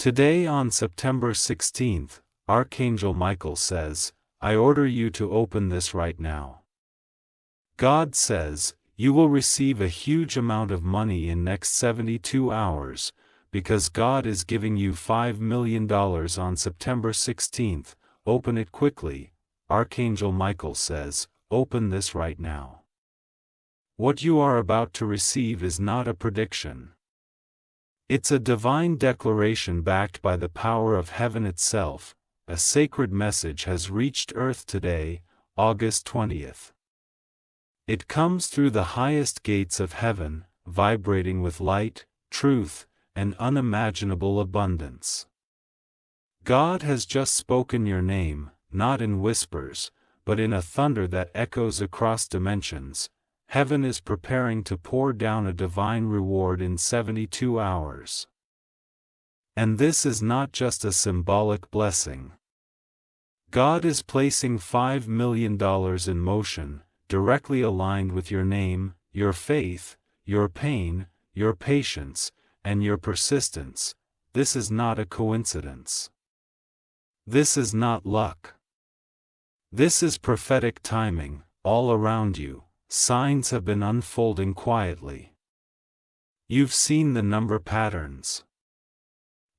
Today on September 16th, Archangel Michael says, I order you to open this right now. God says, you will receive a huge amount of money in next 72 hours, because God is giving you $5 million on September 16th, open it quickly. Archangel Michael says, open this right now. What you are about to receive is not a prediction. It's a divine declaration backed by the power of heaven itself. A sacred message has reached Earth today, August 20th. It comes through the highest gates of heaven, vibrating with light, truth, and unimaginable abundance. God has just spoken your name, not in whispers, but in a thunder that echoes across dimensions. Heaven is preparing to pour down a divine reward in 72 hours. And this is not just a symbolic blessing. God is placing $5 million in motion, directly aligned with your name, your faith, your pain, your patience, and your persistence. This is not a coincidence. This is not luck. This is prophetic timing. All around you, signs have been unfolding quietly. You've seen the number patterns.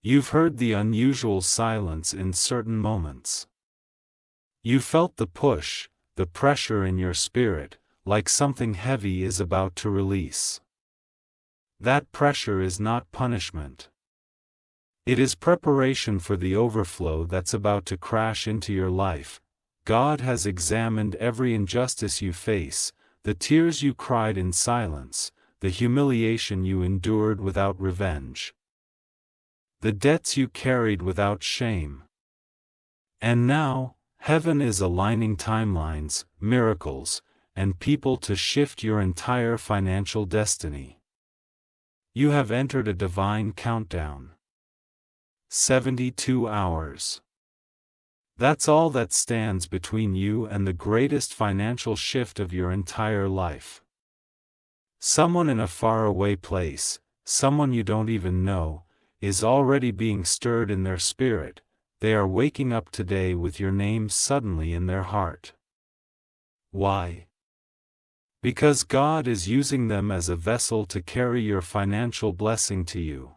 You've heard the unusual silence in certain moments. You felt the push, the pressure in your spirit, like something heavy is about to release. That pressure is not punishment. It is preparation for the overflow that's about to crash into your life. God has examined every injustice you face, the tears you cried in silence, the humiliation you endured without revenge, the debts you carried without shame. And now, heaven is aligning timelines, miracles, and people to shift your entire financial destiny. You have entered a divine countdown. 72 hours. That's all that stands between you and the greatest financial shift of your entire life. Someone in a faraway place, someone you don't even know, is already being stirred in their spirit. They are waking up today with your name suddenly in their heart. Why? Because God is using them as a vessel to carry your financial blessing to you.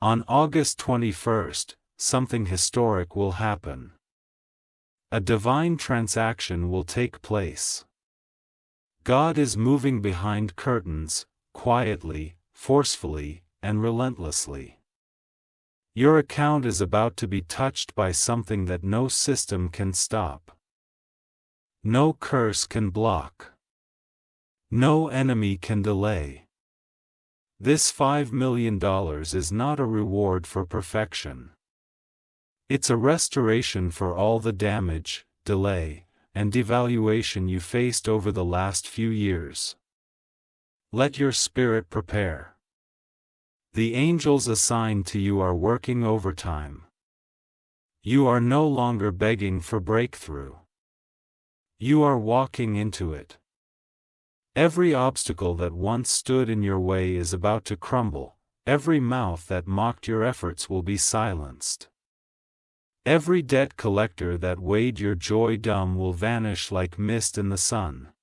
On August 21st, something historic will happen. A divine transaction will take place. God is moving behind curtains, quietly, forcefully, and relentlessly. Your account is about to be touched by something that no system can stop. No curse can block. No enemy can delay. This $5 million is not a reward for perfection. It's a restoration for all the damage, delay, and devaluation you faced over the last few years. Let your spirit prepare. The angels assigned to you are working overtime. You are no longer begging for breakthrough. You are walking into it. Every obstacle that once stood in your way is about to crumble. Every mouth that mocked your efforts will be silenced. Every debt collector that weighed your joy dumb will vanish like mist in the sun.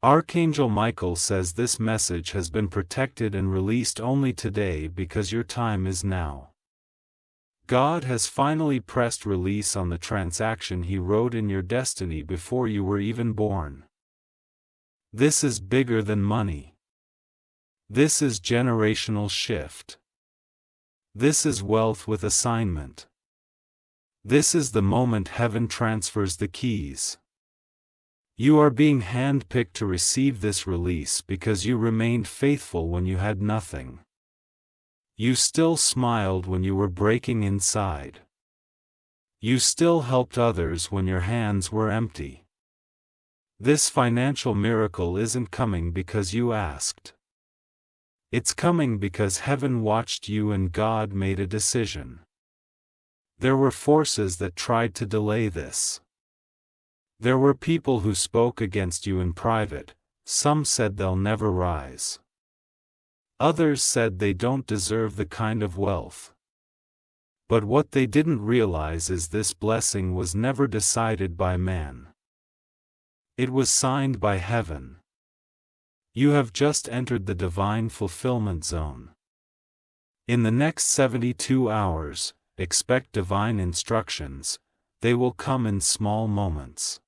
Archangel Michael says this message has been protected and released only today because your time is now. God has finally pressed release on the transaction He wrote in your destiny before you were even born. This is bigger than money. This is generational shift. This is wealth with assignment. This is the moment heaven transfers the keys. You are being handpicked to receive this release because you remained faithful when you had nothing. You still smiled when you were breaking inside. You still helped others when your hands were empty. This financial miracle isn't coming because you asked. It's coming because heaven watched you and God made a decision. There were forces that tried to delay this. There were people who spoke against you in private. Some said they'll never rise. Others said they don't deserve the kind of wealth. But what they didn't realize is this blessing was never decided by man. It was signed by heaven. You have just entered the divine fulfillment zone. In the next 72 hours, expect divine instructions. They will come in small moments.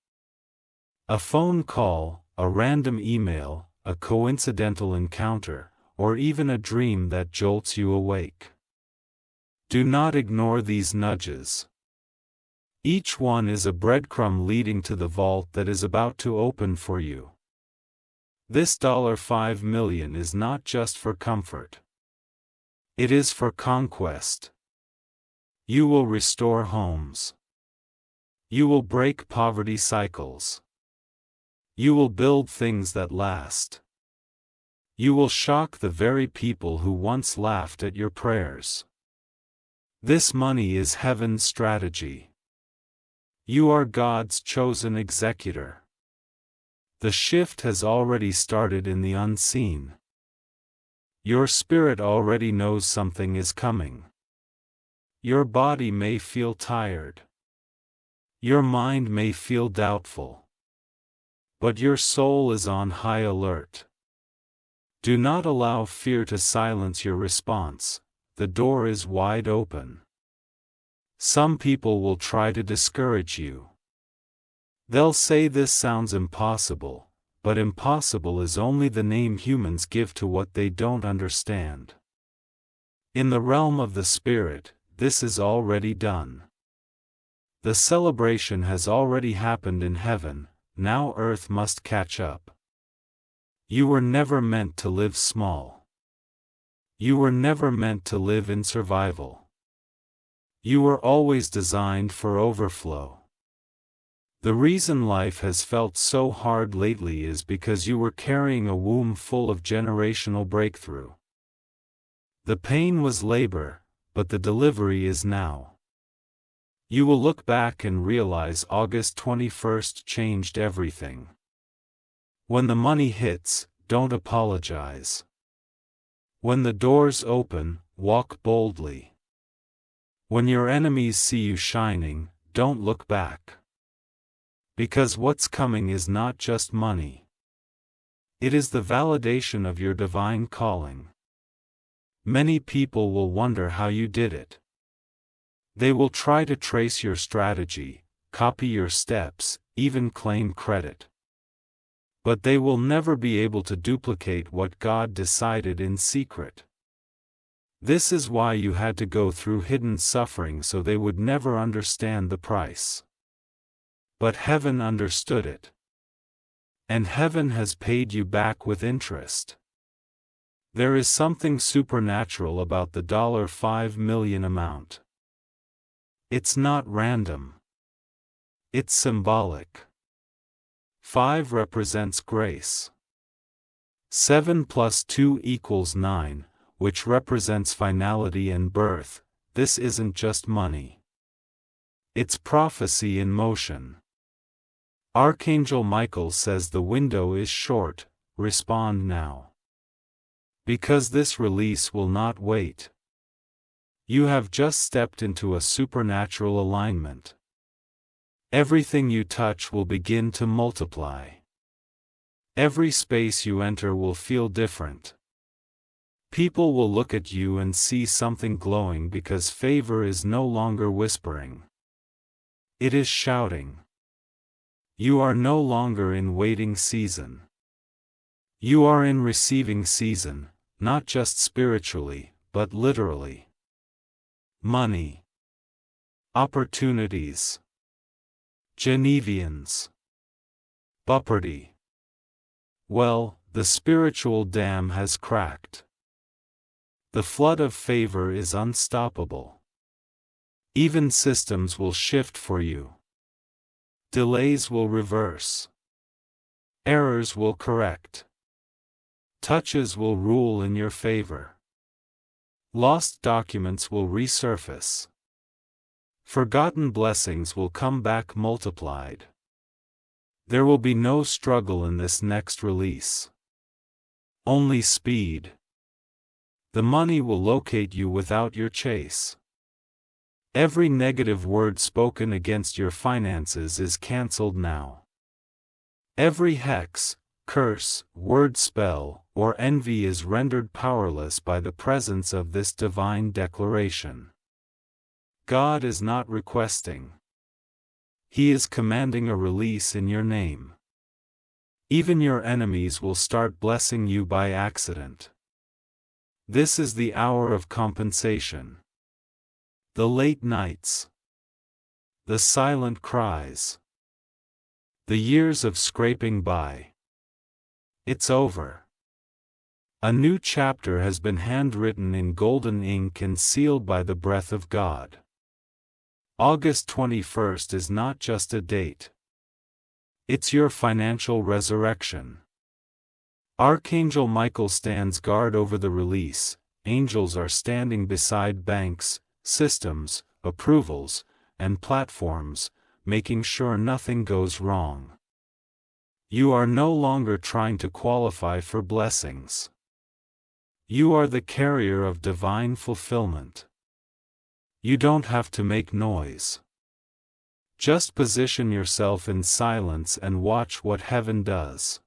A phone call, a random email, a coincidental encounter, or even a dream that jolts you awake. Do not ignore these nudges. Each one is a breadcrumb leading to the vault that is about to open for you. This $5 million is not just for comfort. It is for conquest. You will restore homes. You will break poverty cycles. You will build things that last. You will shock the very people who once laughed at your prayers. This money is heaven's strategy. You are God's chosen executor. The shift has already started in the unseen. Your spirit already knows something is coming. Your body may feel tired. Your mind may feel doubtful. But your soul is on high alert. Do not allow fear to silence your response. The door is wide open. Some people will try to discourage you. They'll say this sounds impossible, but impossible is only the name humans give to what they don't understand. In the realm of the spirit, this is already done. The celebration has already happened in heaven, now earth must catch up. You were never meant to live small. You were never meant to live in survival. You were always designed for overflow. The reason life has felt so hard lately is because you were carrying a womb full of generational breakthrough. The pain was labor, but the delivery is now. You will look back and realize August 21st changed everything. When the money hits, don't apologize. When the doors open, walk boldly. When your enemies see you shining, don't look back. Because what's coming is not just money. It is the validation of your divine calling. Many people will wonder how you did it. They will try to trace your strategy, copy your steps, even claim credit. But they will never be able to duplicate what God decided in secret. This is why you had to go through hidden suffering so they would never understand the price. But heaven understood it. And heaven has paid you back with interest. There is something supernatural about the $5 million amount. It's not random. It's symbolic. 5 represents grace. 7 plus 2 equals 9, which represents finality and birth. This isn't just money. It's prophecy in motion. Archangel Michael says the window is short, respond now. Because this release will not wait. You have just stepped into a supernatural alignment. Everything you touch will begin to multiply. Every space you enter will feel different. People will look at you and see something glowing because favor is no longer whispering. It is shouting. You are no longer in waiting season. You are in receiving season, not just spiritually, but literally. Money. Opportunities. Genevians. Property. Well, the spiritual dam has cracked. The flood of favor is unstoppable. Even systems will shift for you. Delays will reverse. Errors will correct. Touches will rule in your favor. Lost documents will resurface. Forgotten blessings will come back multiplied. There will be no struggle in this next release. Only speed. The money will locate you without your chase. Every negative word spoken against your finances is cancelled now. Every hex, curse, word spell, or envy is rendered powerless by the presence of this divine declaration. God is not requesting. He is commanding a release in your name. Even your enemies will start blessing you by accident. This is the hour of compensation. The late nights. The silent cries. The years of scraping by. It's over. A new chapter has been handwritten in golden ink and sealed by the breath of God. August 21st is not just a date. It's your financial resurrection. Archangel Michael stands guard over the release. Angels are standing beside banks, systems, approvals, and platforms, making sure nothing goes wrong. You are no longer trying to qualify for blessings. You are the carrier of divine fulfillment. You don't have to make noise. Just position yourself in silence and watch what heaven does.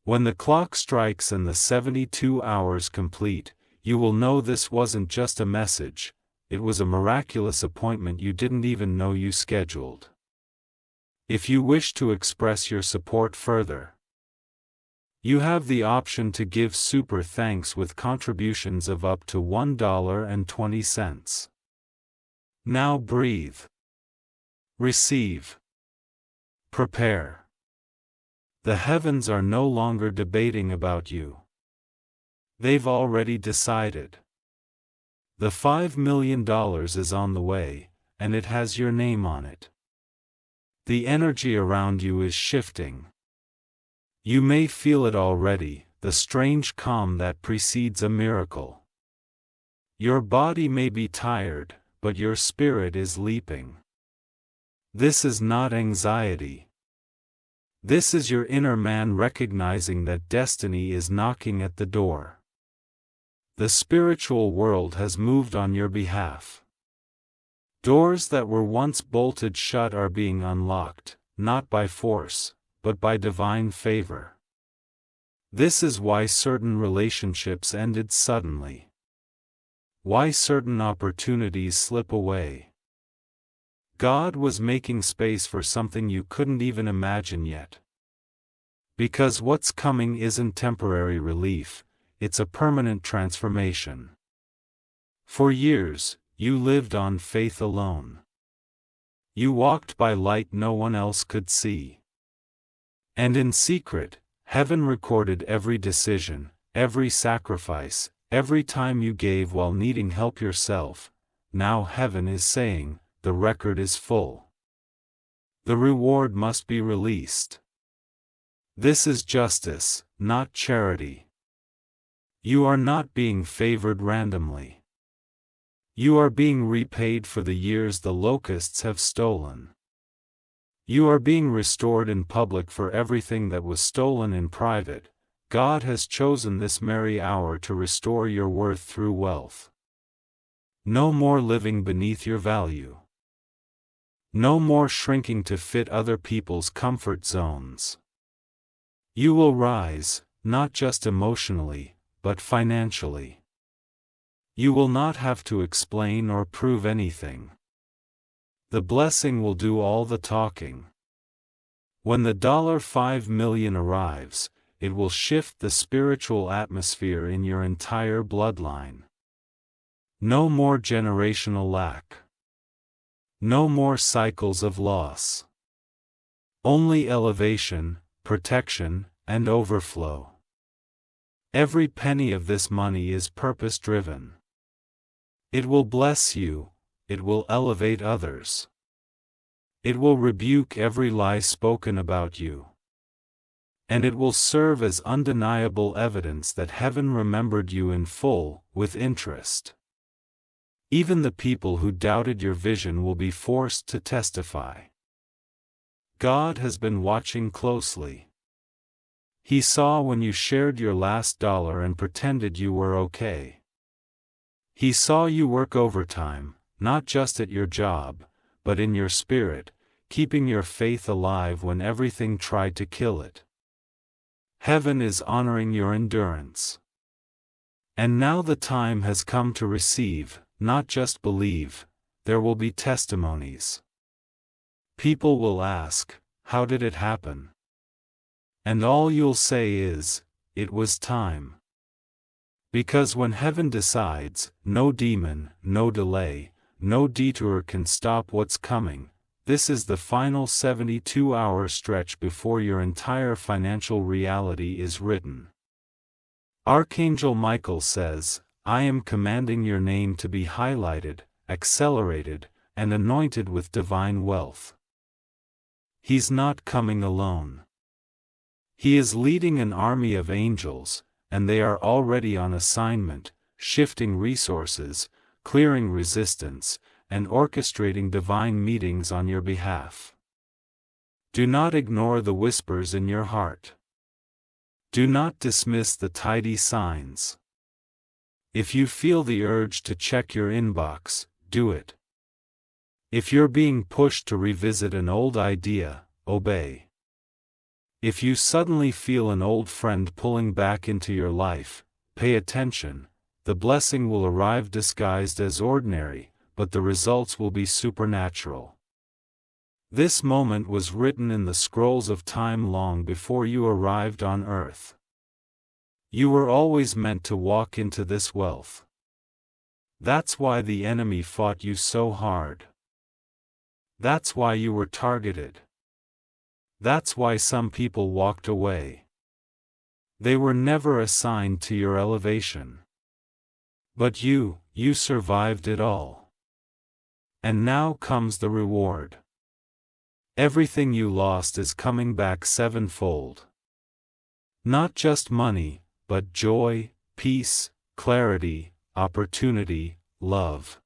When the clock strikes and the 72 hours complete, you will know this wasn't just a message, it was a miraculous appointment you didn't even know you scheduled. If you wish to express your support further, you have the option to give super thanks with contributions of up to $1.20. Now breathe. Receive. Prepare. The heavens are no longer debating about you. They've already decided. The $5 million is on the way, and it has your name on it. The energy around you is shifting. You may feel it already, the strange calm that precedes a miracle. Your body may be tired, but your spirit is leaping. This is not anxiety. This is your inner man recognizing that destiny is knocking at the door. The spiritual world has moved on your behalf. Doors that were once bolted shut are being unlocked, not by force, but by divine favor. This is why certain relationships ended suddenly. Why certain opportunities slip away. God was making space for something you couldn't even imagine yet. Because what's coming isn't temporary relief, it's a permanent transformation. For years, you lived on faith alone. You walked by light no one else could see. And in secret, heaven recorded every decision, every sacrifice, every time you gave while needing help yourself. Now heaven is saying, the record is full. The reward must be released. This is justice, not charity. You are not being favored randomly. You are being repaid for the years the locusts have stolen. You are being restored in public for everything that was stolen in private. God has chosen this merry hour to restore your worth through wealth. No more living beneath your value. No more shrinking to fit other people's comfort zones. You will rise, not just emotionally, but financially. You will not have to explain or prove anything. The blessing will do all the talking. When the $5 million arrives, it will shift the spiritual atmosphere in your entire bloodline. No more generational lack. No more cycles of loss. Only elevation, protection, and overflow. Every penny of this money is purpose-driven. It will bless you, it will elevate others. It will rebuke every lie spoken about you. And it will serve as undeniable evidence that heaven remembered you in full, with interest. Even the people who doubted your vision will be forced to testify. God has been watching closely. He saw when you shared your last dollar and pretended you were okay. He saw you work overtime, not just at your job, but in your spirit, keeping your faith alive when everything tried to kill it. Heaven is honoring your endurance. And now the time has come to receive, not just believe. There will be testimonies. People will ask, how did it happen? And all you'll say is, it was time. Because when heaven decides, no demon, no delay, no detour can stop what's coming. This is the final 72-hour stretch before your entire financial reality is written. Archangel Michael says, I am commanding your name to be highlighted, accelerated, and anointed with divine wealth. He's not coming alone. He is leading an army of angels, and they are already on assignment, shifting resources, clearing resistance, and orchestrating divine meetings on your behalf. Do not ignore the whispers in your heart. Do not dismiss the tidy signs. If you feel the urge to check your inbox, do it. If you're being pushed to revisit an old idea, obey. If you suddenly feel an old friend pulling back into your life, pay attention. The blessing will arrive disguised as ordinary, but the results will be supernatural. This moment was written in the scrolls of time long before you arrived on earth. You were always meant to walk into this wealth. That's why the enemy fought you so hard. That's why you were targeted. That's why some people walked away. They were never assigned to your elevation. But you survived it all. And now comes the reward. Everything you lost is coming back sevenfold. Not just money, but joy, peace, clarity, opportunity, love.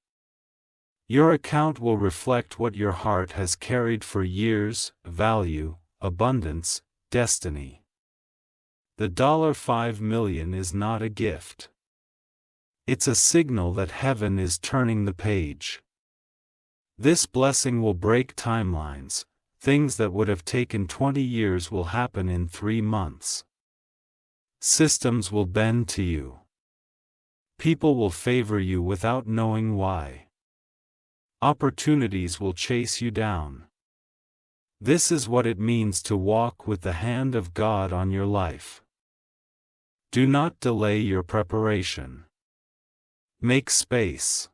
Your account will reflect what your heart has carried for years: value, abundance, destiny. The $5 million is not a gift. It's a signal that heaven is turning the page. This blessing will break timelines. Things that would have taken 20 years will happen in 3 months. Systems will bend to you. People will favor you without knowing why. Opportunities will chase you down. This is what it means to walk with the hand of God on your life. Do not delay your preparation. Make space.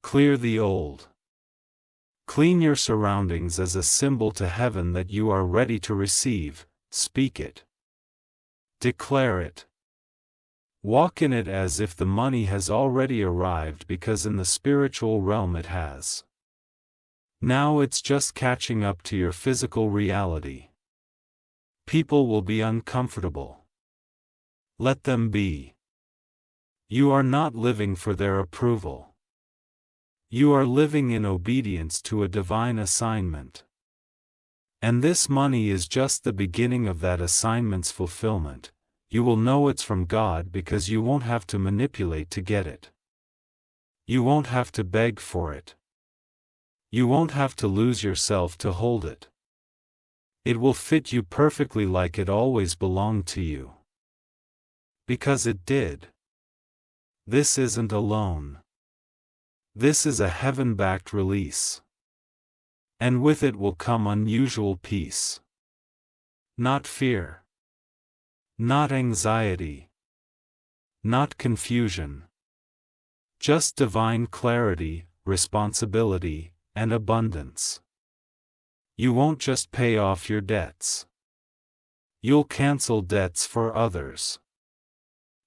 Clear the old. Clean your surroundings as a symbol to heaven that you are ready to receive. Speak it. Declare it. Walk in it as if the money has already arrived, because in the spiritual realm it has. Now it's just catching up to your physical reality. People will be uncomfortable. Let them be. You are not living for their approval. You are living in obedience to a divine assignment. And this money is just the beginning of that assignment's fulfillment. You will know it's from God because you won't have to manipulate to get it. You won't have to beg for it. You won't have to lose yourself to hold it. It will fit you perfectly, like it always belonged to you. Because it did. This isn't a loan. This is a heaven-backed release. And with it will come unusual peace. Not fear. Not anxiety. Not confusion. Just divine clarity, responsibility, and abundance. You won't just pay off your debts. You'll cancel debts for others.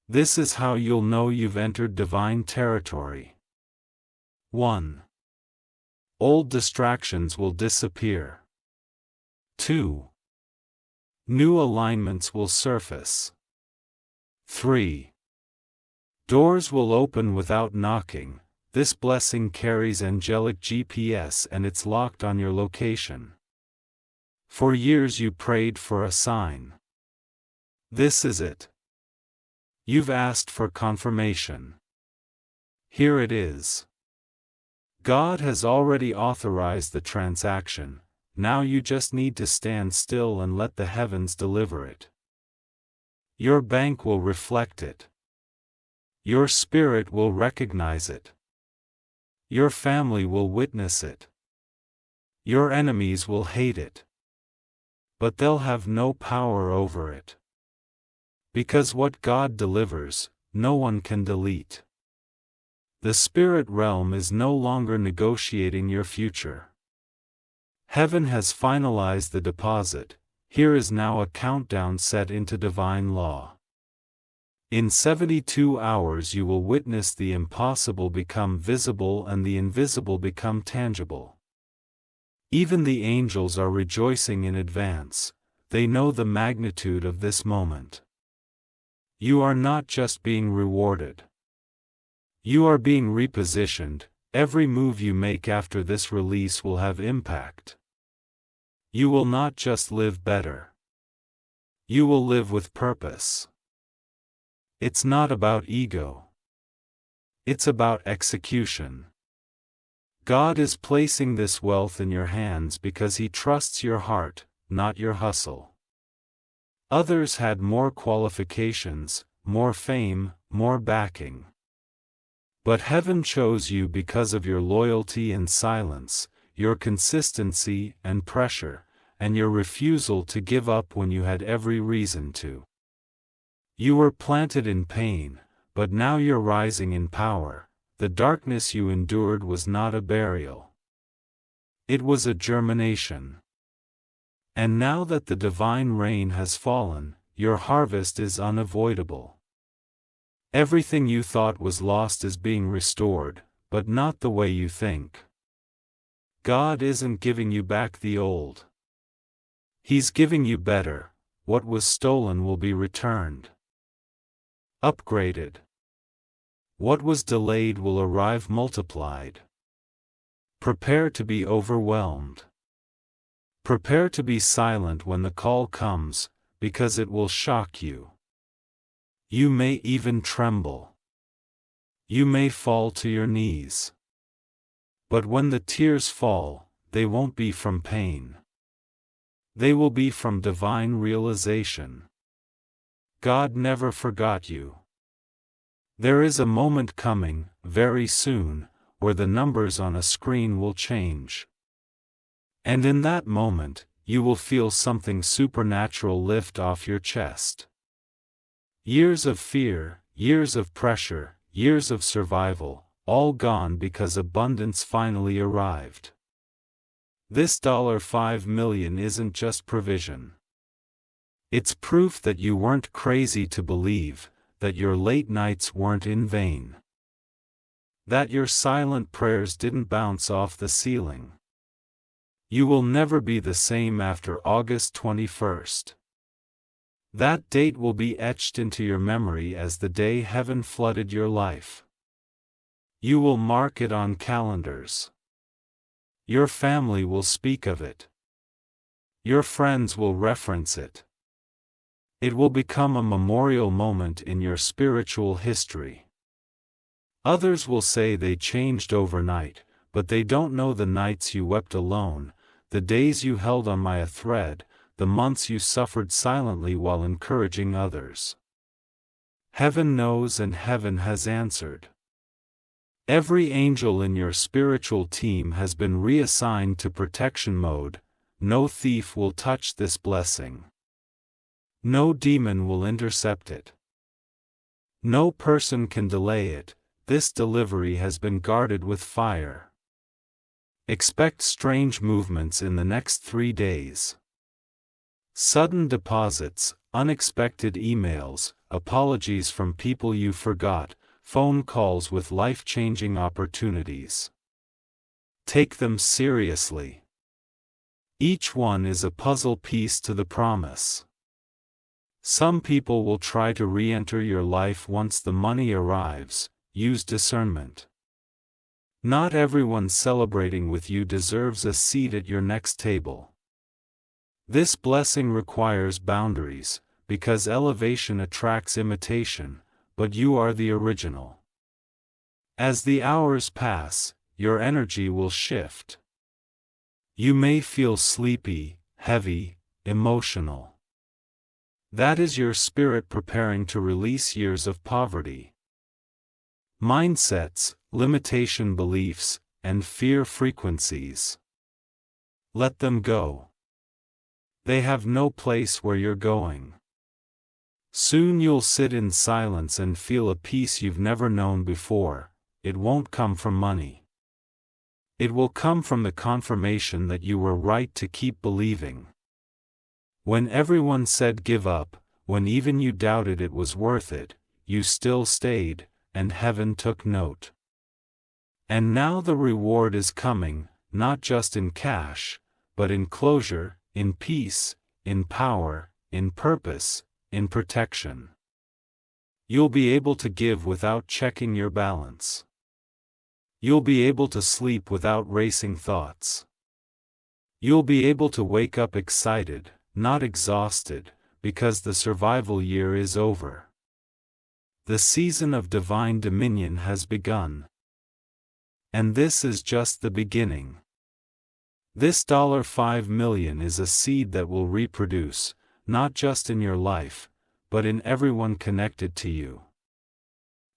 This is how you'll know you've entered divine territory. 1. Old distractions will disappear. 2. New alignments will surface. 3. Doors will open without knocking. This blessing carries angelic GPS and it's locked on your location. For years you prayed for a sign. This is it. You've asked for confirmation. Here it is. God has already authorized the transaction, now you just need to stand still and let the heavens deliver it. Your bank will reflect it. Your spirit will recognize it. Your family will witness it. Your enemies will hate it. But they'll have no power over it. Because what God delivers, no one can delete. The spirit realm is no longer negotiating your future. Heaven has finalized the deposit. Here is now a countdown set into divine law. In 72 hours you will witness the impossible become visible and the invisible become tangible. Even the angels are rejoicing in advance, they know the magnitude of this moment. You are not just being rewarded. You are being repositioned. Every move you make after this release will have impact. You will not just live better. You will live with purpose. It's not about ego. It's about execution. God is placing this wealth in your hands because He trusts your heart, not your hustle. Others had more qualifications, more fame, more backing. But heaven chose you because of your loyalty and silence, your consistency and pressure, and your refusal to give up when you had every reason to. You were planted in pain, but now you're rising in power. The darkness you endured was not a burial. It was a germination. And now that the divine rain has fallen, your harvest is unavoidable. Everything you thought was lost is being restored, but not the way you think. God isn't giving you back the old. He's giving you better. What was stolen will be returned. Upgraded. What was delayed will arrive multiplied. Prepare to be overwhelmed. Prepare to be silent when the call comes, because it will shock you. You may even tremble. You may fall to your knees. But when the tears fall, they won't be from pain. They will be from divine realization. God never forgot you. There is a moment coming, very soon, where the numbers on a screen will change. And in that moment, you will feel something supernatural lift off your chest. Years of fear, years of pressure, years of survival, all gone because abundance finally arrived. This $5 million isn't just provision. It's proof that you weren't crazy to believe, that your late nights weren't in vain. That your silent prayers didn't bounce off the ceiling. You will never be the same after August 21st. That date will be etched into your memory as the day heaven flooded your life. You will mark it on calendars. Your family will speak of it. Your friends will reference it. It will become a memorial moment in your spiritual history. Others will say they changed overnight, but they don't know the nights you wept alone, the days you held on by a thread, the months you suffered silently while encouraging others. Heaven knows and heaven has answered. Every angel in your spiritual team has been reassigned to protection mode. No thief will touch this blessing. No demon will intercept it. No person can delay it. This delivery has been guarded with fire. Expect strange movements in the next 3 days. Sudden deposits, unexpected emails, apologies from people you forgot, phone calls with life-changing opportunities. Take them seriously. Each one is a puzzle piece to the promise. Some people will try to re-enter your life once the money arrives. Use discernment. Not everyone celebrating with you deserves a seat at your next table. This blessing requires boundaries, because elevation attracts imitation, but you are the original. As the hours pass, your energy will shift. You may feel sleepy, heavy, emotional. That is your spirit preparing to release years of poverty. Mindsets, limitation beliefs, and fear frequencies. Let them go. They have no place where you're going. Soon you'll sit in silence and feel a peace you've never known before. It won't come from money. It will come from the confirmation that you were right to keep believing. When everyone said give up, when even you doubted it was worth it, you still stayed, and heaven took note. And now the reward is coming, not just in cash, but in closure, in peace, in power, in purpose, in protection. You'll be able to give without checking your balance. You'll be able to sleep without racing thoughts. You'll be able to wake up excited, not exhausted, because the survival year is over. The season of divine dominion has begun. And this is just the beginning. This $5 million is a seed that will reproduce, not just in your life, but in everyone connected to you.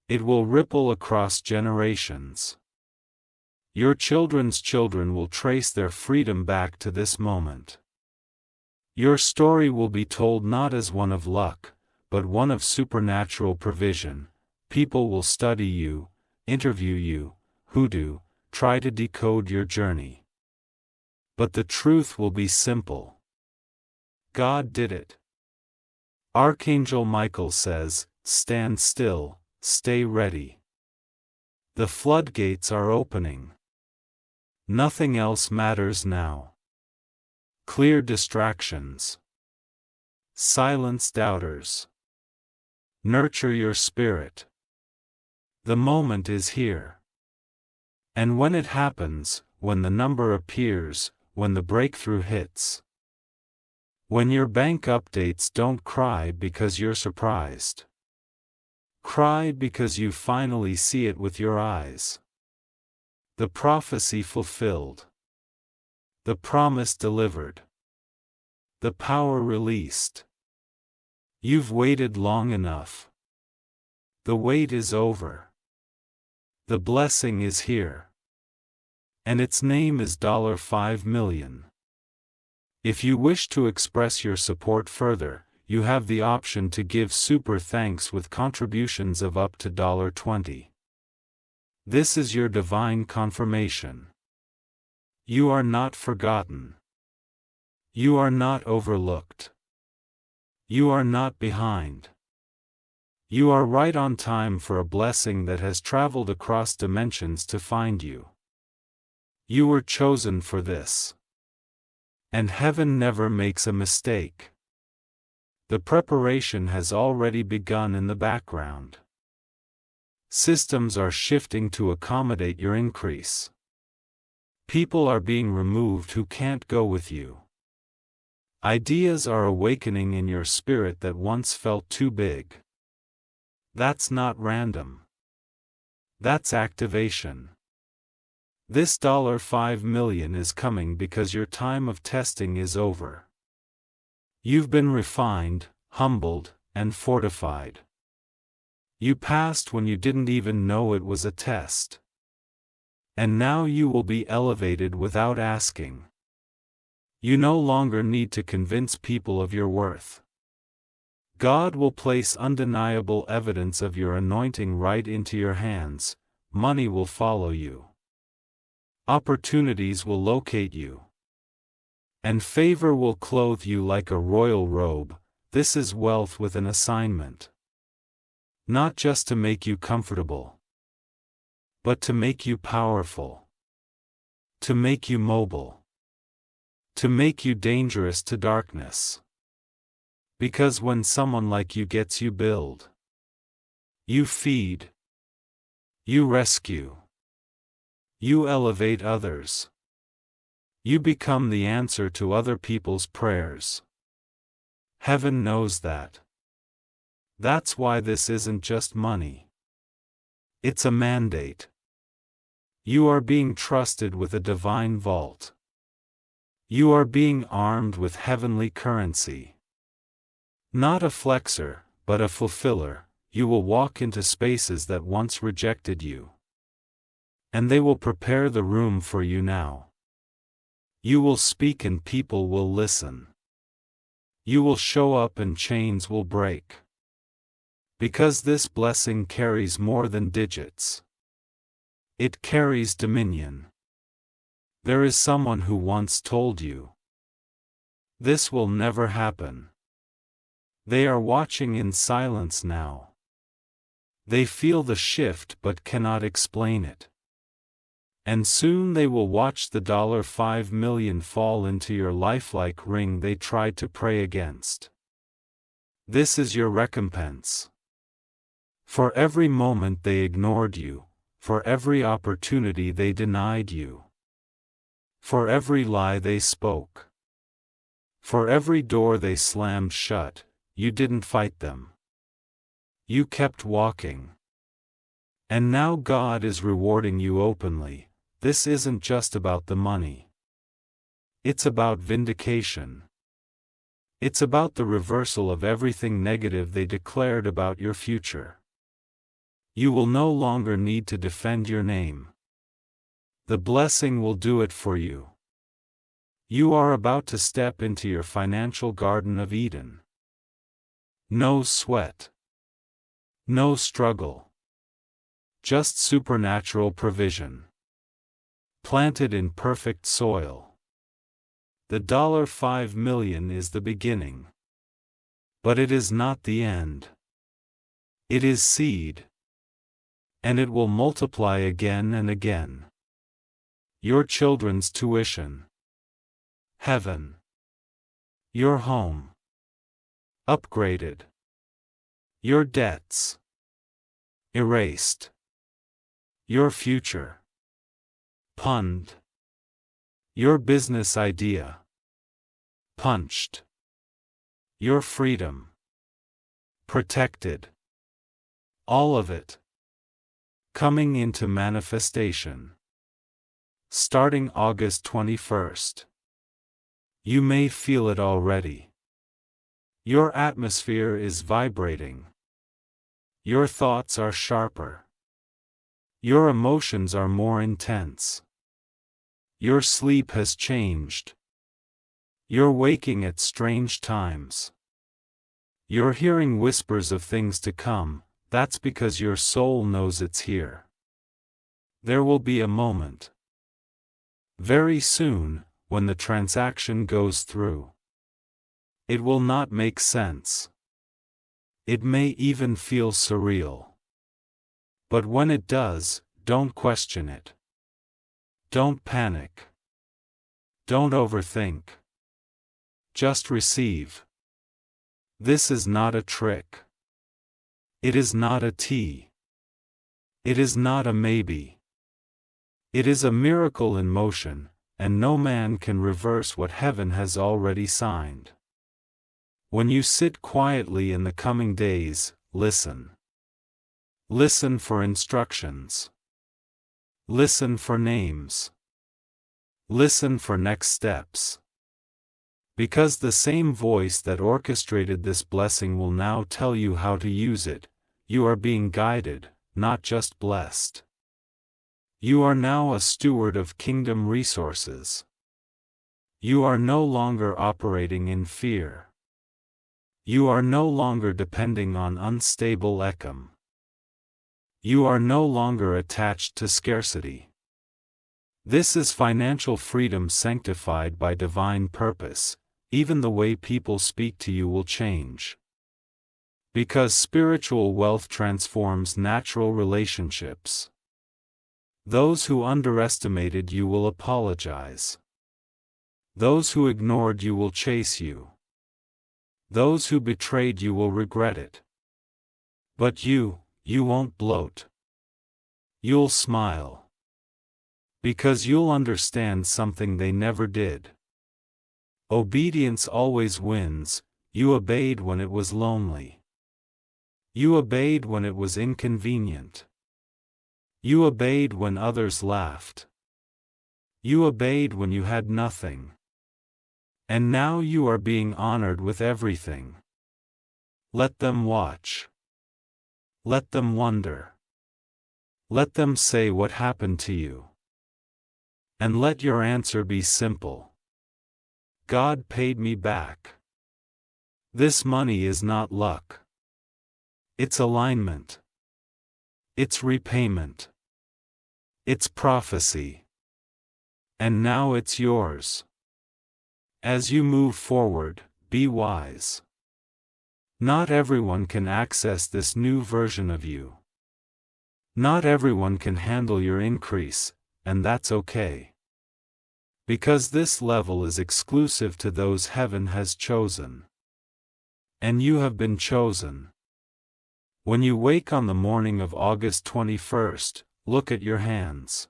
It will ripple across generations. Your children's children will trace their freedom back to this moment. Your story will be told not as one of luck, but one of supernatural provision. People will study you, interview you, hoodoo, try to decode your journey. But the truth will be simple. God did it. Archangel Michael says, stand still, stay ready. The floodgates are opening. Nothing else matters now. Clear distractions. Silence doubters. Nurture your spirit. The moment is here. And when it happens, when the number appears, when the breakthrough hits, when your bank updates, don't cry because you're surprised. Cry because you finally see it with your eyes. The prophecy fulfilled. The promise delivered. The power released. You've waited long enough. The wait is over. The blessing is here. And its name is $5 million. If you wish to express your support further, you have the option to give super thanks with contributions of up to $20. This is your divine confirmation. You are not forgotten. You are not overlooked. You are not behind. You are right on time for a blessing that has traveled across dimensions to find you. You were chosen for this. And heaven never makes a mistake. The preparation has already begun in the background. Systems are shifting to accommodate your increase. People are being removed who can't go with you. Ideas are awakening in your spirit that once felt too big. That's not random. That's activation. This $5 million is coming because your time of testing is over. You've been refined, humbled, and fortified. You passed when you didn't even know it was a test. And now you will be elevated without asking. You no longer need to convince people of your worth. God will place undeniable evidence of your anointing right into your hands. Money will follow you. Opportunities will locate you. And favor will clothe you like a royal robe. This is wealth with an assignment. Not just to make you comfortable, but to make you powerful. To make you mobile. To make you dangerous to darkness. Because when someone like you gets you build, you feed, you rescue, you elevate others. You become the answer to other people's prayers. Heaven knows that. That's why this isn't just money. It's a mandate. You are being trusted with a divine vault. You are being armed with heavenly currency. Not a flexor, but a fulfiller. You will walk into spaces that once rejected you. And they will prepare the room for you now. You will speak and people will listen. You will show up and chains will break. Because this blessing carries more than digits. It carries dominion. There is someone who once told you, this will never happen. They are watching in silence now. They feel the shift but cannot explain it. And soon they will watch the $5 million fall into your lifelike ring they tried to pray against. This is your recompense. For every moment they ignored you, for every opportunity they denied you, for every lie they spoke, for every door they slammed shut, you didn't fight them. You kept walking. And now God is rewarding you openly. This isn't just about the money. It's about vindication. It's about the reversal of everything negative they declared about your future. You will no longer need to defend your name. The blessing will do it for you. You are about to step into your financial Garden of Eden. No sweat. No struggle. Just supernatural provision. Planted in perfect soil. The $5 million is the beginning. But it is not the end. It is seed. And it will multiply again and again. Your children's tuition. Heaven. Your home. Upgraded. Your debts. Erased. Your future. Punned. Your business idea. Punched. Your freedom. Protected. All of it. Coming into manifestation. Starting August 21st. You may feel it already. Your atmosphere is vibrating. Your thoughts are sharper. Your emotions are more intense. Your sleep has changed. You're waking at strange times. You're hearing whispers of things to come. That's because your soul knows it's here. There will be a moment. Very soon, when the transaction goes through. It will not make sense. It may even feel surreal. But when it does, don't question it. Don't panic. Don't overthink. Just receive. This is not a trick. It is not a tea. It is not a maybe. It is a miracle in motion, and no man can reverse what heaven has already signed. When you sit quietly in the coming days, listen. Listen for instructions. Listen for names. Listen for next steps. Because the same voice that orchestrated this blessing will now tell you how to use it. You are being guided, not just blessed. You are now a steward of kingdom resources. You are no longer operating in fear. You are no longer depending on unstable income. You are no longer attached to scarcity. This is financial freedom sanctified by divine purpose. Even the way people speak to you will change. Because spiritual wealth transforms natural relationships. Those who underestimated you will apologize. Those who ignored you will chase you. Those who betrayed you will regret it. But you won't bloat. You'll smile. Because you'll understand something they never did. Obedience always wins. You obeyed when it was lonely. You obeyed when it was inconvenient. You obeyed when others laughed. You obeyed when you had nothing. And now you are being honored with everything. Let them watch. Let them wonder. Let them say what happened to you. And let your answer be simple. God paid me back. This money is not luck. It's alignment. It's repayment. It's prophecy. And now it's yours. As you move forward, be wise. Not everyone can access this new version of you. Not everyone can handle your increase, and that's okay. Because this level is exclusive to those heaven has chosen. And you have been chosen. When you wake on the morning of August 21st, look at your hands.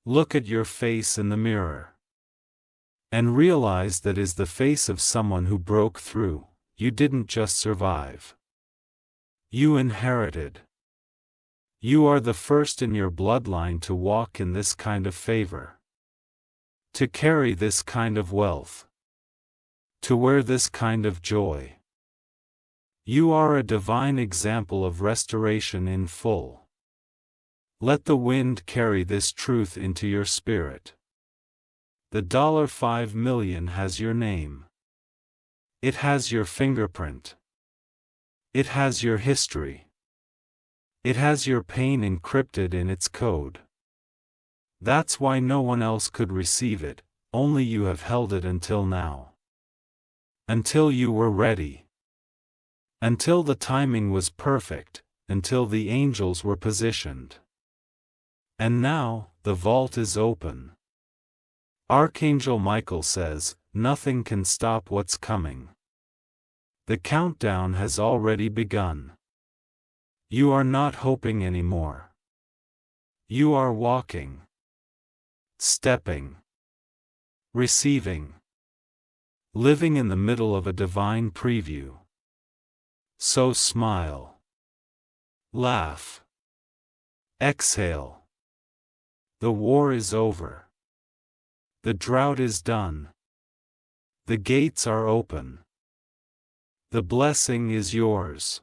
Look at your face in the mirror. And realize that is the face of someone who broke through. You didn't just survive. You inherited. You are the first in your bloodline to walk in this kind of favor. To carry this kind of wealth. To wear this kind of joy. You are a divine example of restoration in full. Let the wind carry this truth into your spirit. The $5 million has your name. It has your fingerprint. It has your history. It has your pain encrypted in its code. That's why no one else could receive it, only you have held it until now. Until you were ready. Until the timing was perfect, until the angels were positioned. And now, the vault is open. Archangel Michael says, nothing can stop what's coming. The countdown has already begun. You are not hoping anymore. You are walking. Stepping. Receiving. Living in the middle of a divine preview. So smile. Laugh. Exhale. The war is over. The drought is done. The gates are open. The blessing is yours.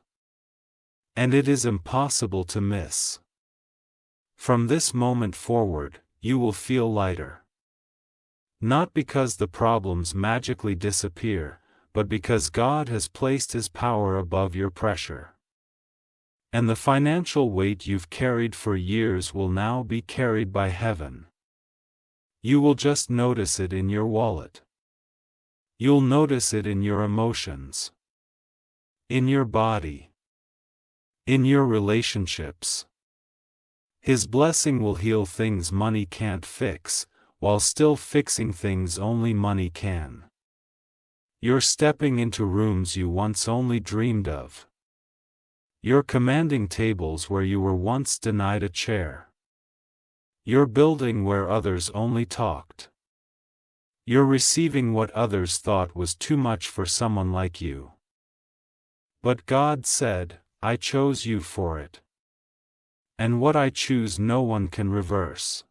And it is impossible to miss. From this moment forward, you will feel lighter. Not because the problems magically disappear, but because God has placed His power above your pressure. And the financial weight you've carried for years will now be carried by heaven. You will just notice it in your wallet. You'll notice it in your emotions. In your body. In your relationships. His blessing will heal things money can't fix, while still fixing things only money can. You're stepping into rooms you once only dreamed of. You're commanding tables where you were once denied a chair. You're building where others only talked. You're receiving what others thought was too much for someone like you. But God said, I chose you for it. And what I choose no one can reverse.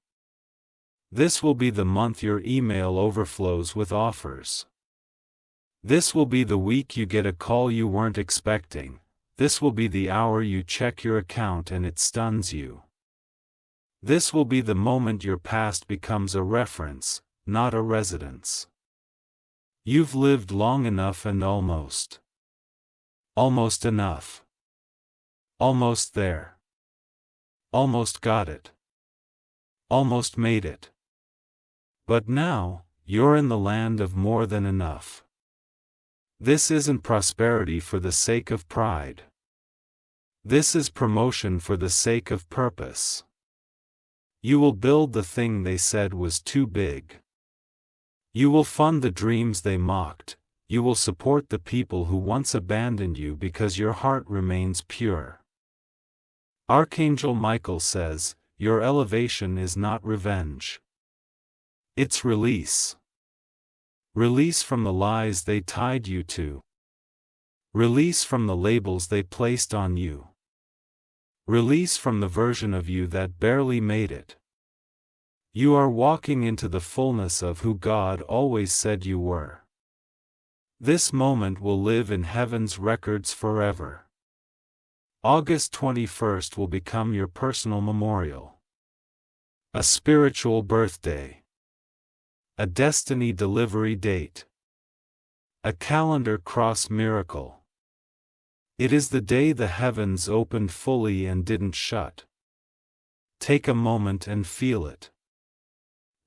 This will be the month your email overflows with offers. This will be the week you get a call you weren't expecting. This will be the hour you check your account and it stuns you. This will be the moment your past becomes a reference, not a residence. You've lived long enough and almost enough. Almost there. Almost got it. Almost made it. But now, you're in the land of more than enough. This isn't prosperity for the sake of pride. This is promotion for the sake of purpose. You will build the thing they said was too big. You will fund the dreams they mocked. You will support the people who once abandoned you because your heart remains pure. Archangel Michael says, your elevation is not revenge. It's release. Release from the lies they tied you to. Release from the labels they placed on you. Release from the version of you that barely made it. You are walking into the fullness of who God always said you were. This moment will live in heaven's records forever. August 21st will become your personal memorial. A spiritual birthday. A destiny delivery date. A calendar cross miracle. It is the day the heavens opened fully and didn't shut. Take a moment and feel it.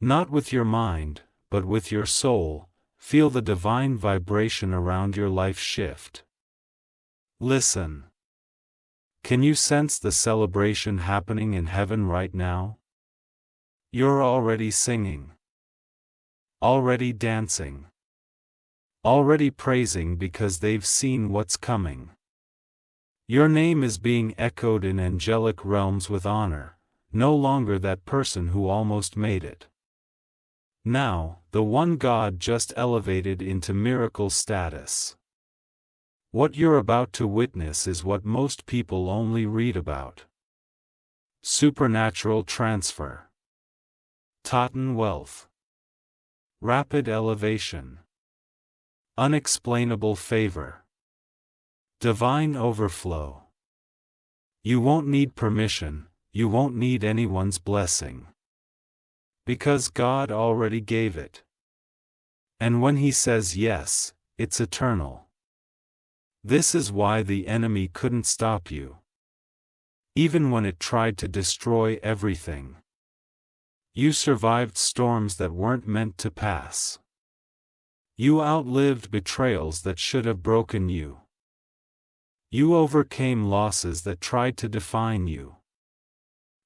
Not with your mind, but with your soul, feel the divine vibration around your life shift. Listen. Can you sense the celebration happening in heaven right now? You're already singing. Already dancing. Already praising because they've seen what's coming. Your name is being echoed in angelic realms with honor, no longer that person who almost made it. Now, the one God just elevated into miracle status. What you're about to witness is what most people only read about. Supernatural transfer. Totten wealth. Rapid elevation. Unexplainable favor. Divine overflow. You won't need permission, you won't need anyone's blessing. Because God already gave it. And when He says yes, it's eternal. This is why the enemy couldn't stop you. Even when it tried to destroy everything. You survived storms that weren't meant to pass. You outlived betrayals that should have broken you. You overcame losses that tried to define you.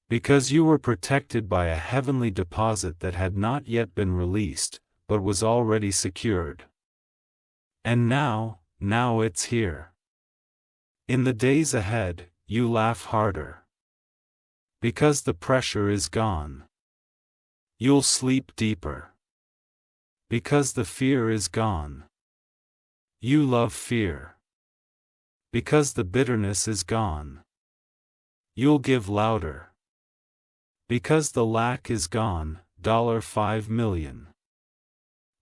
Because you were protected by a heavenly deposit that had not yet been released, but was already secured. And now it's here. In the days ahead, you laugh harder. Because the pressure is gone. You'll sleep deeper. Because the fear is gone. You love fear. Because the bitterness is gone. You'll give louder. Because the lack is gone, $5 million.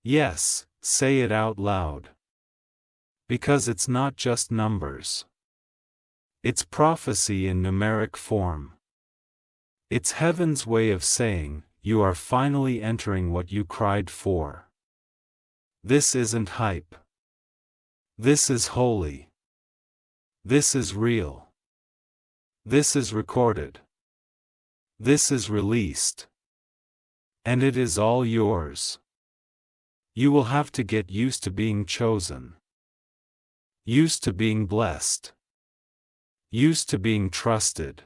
Yes, say it out loud. Because it's not just numbers. It's prophecy in numeric form. It's heaven's way of saying, you are finally entering what you cried for. This isn't hype. This is holy. This is real. This is recorded. This is released. And it is all yours. You will have to get used to being chosen. Used to being blessed. Used to being trusted.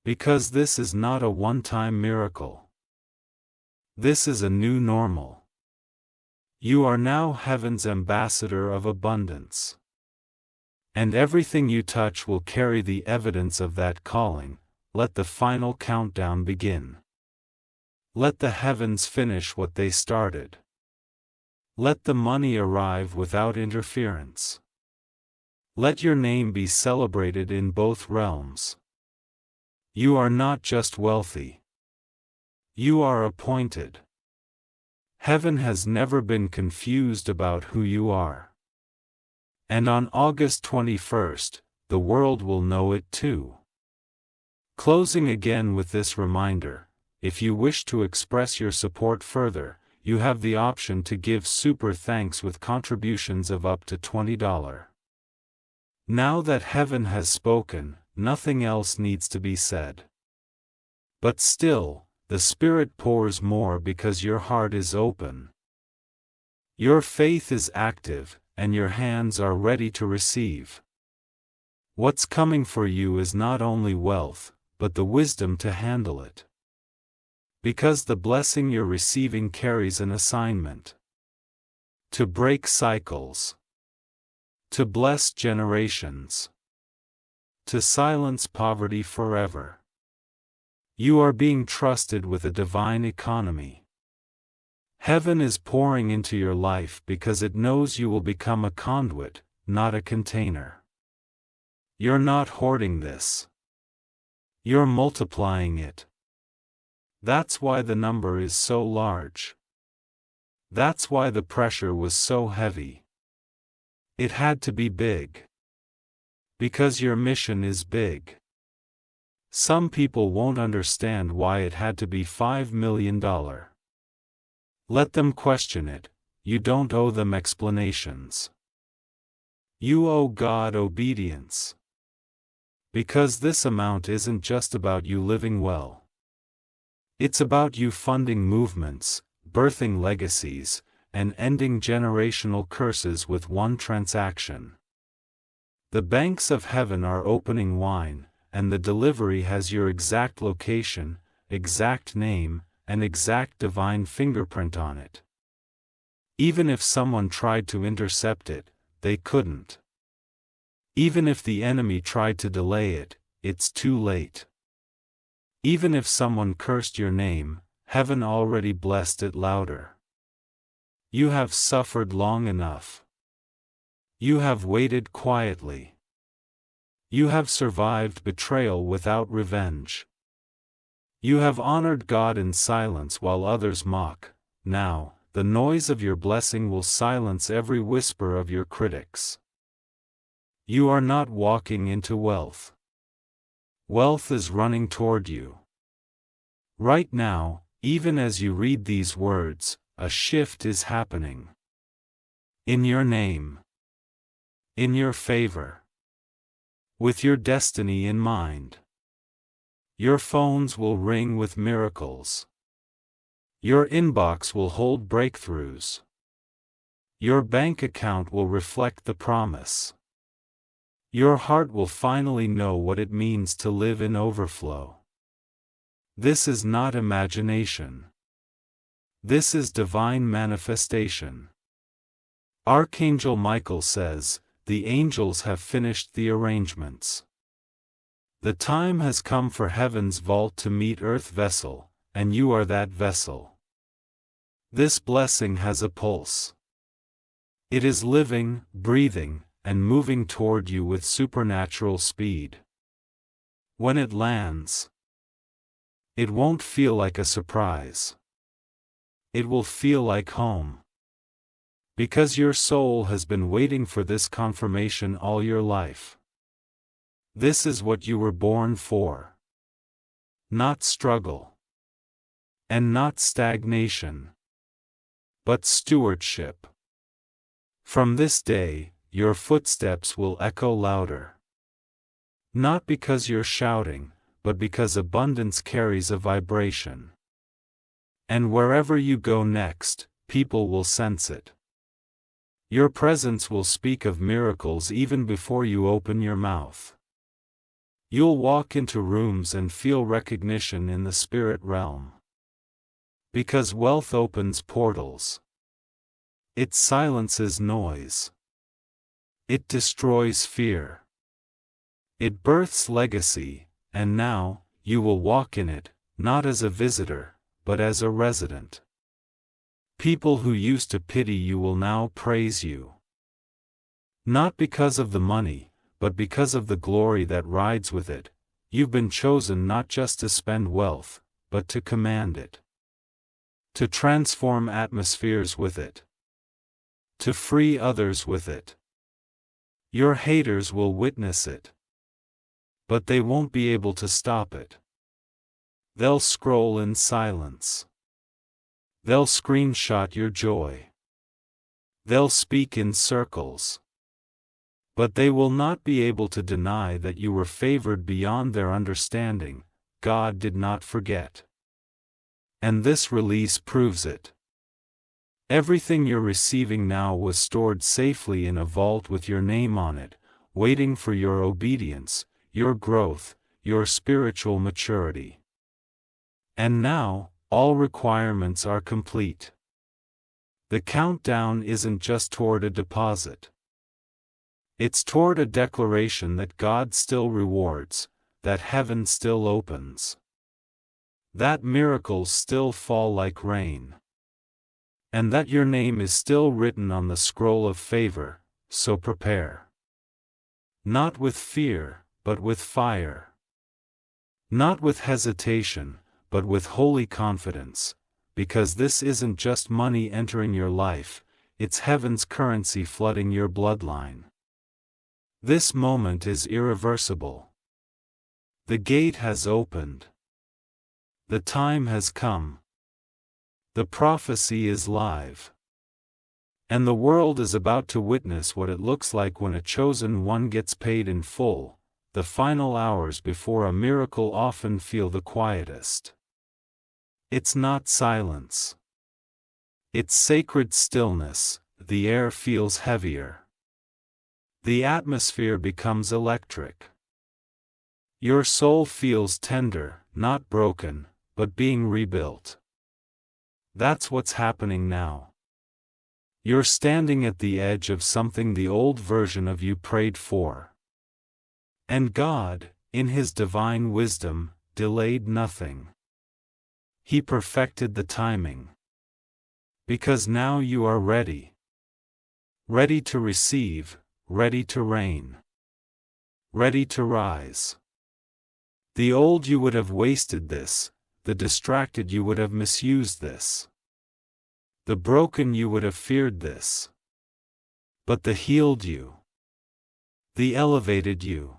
Because this is not a one-time miracle. This is a new normal. You are now heaven's ambassador of abundance. And everything you touch will carry the evidence of that calling. Let the final countdown begin. Let the heavens finish what they started. Let the money arrive without interference. Let your name be celebrated in both realms. You are not just wealthy. You are appointed. Heaven has never been confused about who you are. And on August 21st, the world will know it too. Closing again with this reminder, if you wish to express your support further, you have the option to give super thanks with contributions of up to $20. Now that heaven has spoken, nothing else needs to be said. But still, the Spirit pours more because your heart is open. Your faith is active, and your hands are ready to receive. What's coming for you is not only wealth, but the wisdom to handle it. Because the blessing you're receiving carries an assignment. To break cycles. To bless generations. To silence poverty forever. You are being trusted with a divine economy. Heaven is pouring into your life because it knows you will become a conduit, not a container. You're not hoarding this. You're multiplying it. That's why the number is so large. That's why the pressure was so heavy. It had to be big. Because your mission is big. Some people won't understand why it had to be $5 million. Let them question it, you don't owe them explanations. You owe God obedience. Because this amount isn't just about you living well. It's about you funding movements, birthing legacies, and ending generational curses with one transaction. The banks of heaven are opening wine, and the delivery has your exact location, exact name, and exact divine fingerprint on it. Even if someone tried to intercept it, they couldn't. Even if the enemy tried to delay it, it's too late. Even if someone cursed your name, heaven already blessed it louder. You have suffered long enough. You have waited quietly. You have survived betrayal without revenge. You have honored God in silence while others mock. Now, the noise of your blessing will silence every whisper of your critics. You are not walking into wealth. Wealth is running toward you. Right now, even as you read these words, a shift is happening. In your name. In your favor. With your destiny in mind. Your phones will ring with miracles. Your inbox will hold breakthroughs. Your bank account will reflect the promise. Your heart will finally know what it means to live in overflow. This is not imagination. This is divine manifestation. Archangel Michael says, "The angels have finished the arrangements. The time has come for heaven's vault to meet earth vessel, and you are that vessel. This blessing has a pulse. It is living, breathing, and moving toward you with supernatural speed. When it lands, it won't feel like a surprise. It will feel like home. Because your soul has been waiting for this confirmation all your life. This is what you were born for. Not struggle. And not stagnation. But stewardship. From this day, your footsteps will echo louder. Not because you're shouting, but because abundance carries a vibration. And wherever you go next, people will sense it. Your presence will speak of miracles even before you open your mouth. You'll walk into rooms and feel recognition in the spirit realm. Because wealth opens portals. It silences noise. It destroys fear. It births legacy, and now, you will walk in it, not as a visitor, but as a resident. People who used to pity you will now praise you. Not because of the money, but because of the glory that rides with it. You've been chosen not just to spend wealth, but to command it. To transform atmospheres with it. To free others with it. Your haters will witness it. But they won't be able to stop it. They'll scroll in silence. They'll screenshot your joy. They'll speak in circles. But they will not be able to deny that you were favored beyond their understanding. God did not forget. And this release proves it. Everything you're receiving now was stored safely in a vault with your name on it, waiting for your obedience, your growth, your spiritual maturity. And now, all requirements are complete. The countdown isn't just toward a deposit. It's toward a declaration that God still rewards, that heaven still opens. That miracles still fall like rain. And that your name is still written on the scroll of favor, so prepare. Not with fear, but with fire. Not with hesitation, but with holy confidence, because this isn't just money entering your life, it's heaven's currency flooding your bloodline. This moment is irreversible. The gate has opened. The time has come. The prophecy is live. And the world is about to witness what it looks like when a chosen one gets paid in full. The final hours before a miracle often feel the quietest. It's not silence. It's sacred stillness. The air feels heavier. The atmosphere becomes electric. Your soul feels tender, not broken, but being rebuilt. That's what's happening now. You're standing at the edge of something the old version of you prayed for. And God, in His divine wisdom, delayed nothing. He perfected the timing. Because now you are ready. Ready to receive, ready to reign. Ready to rise. The old you would have wasted this, the distracted you would have misused this. The broken you would have feared this. But the healed you. The elevated you.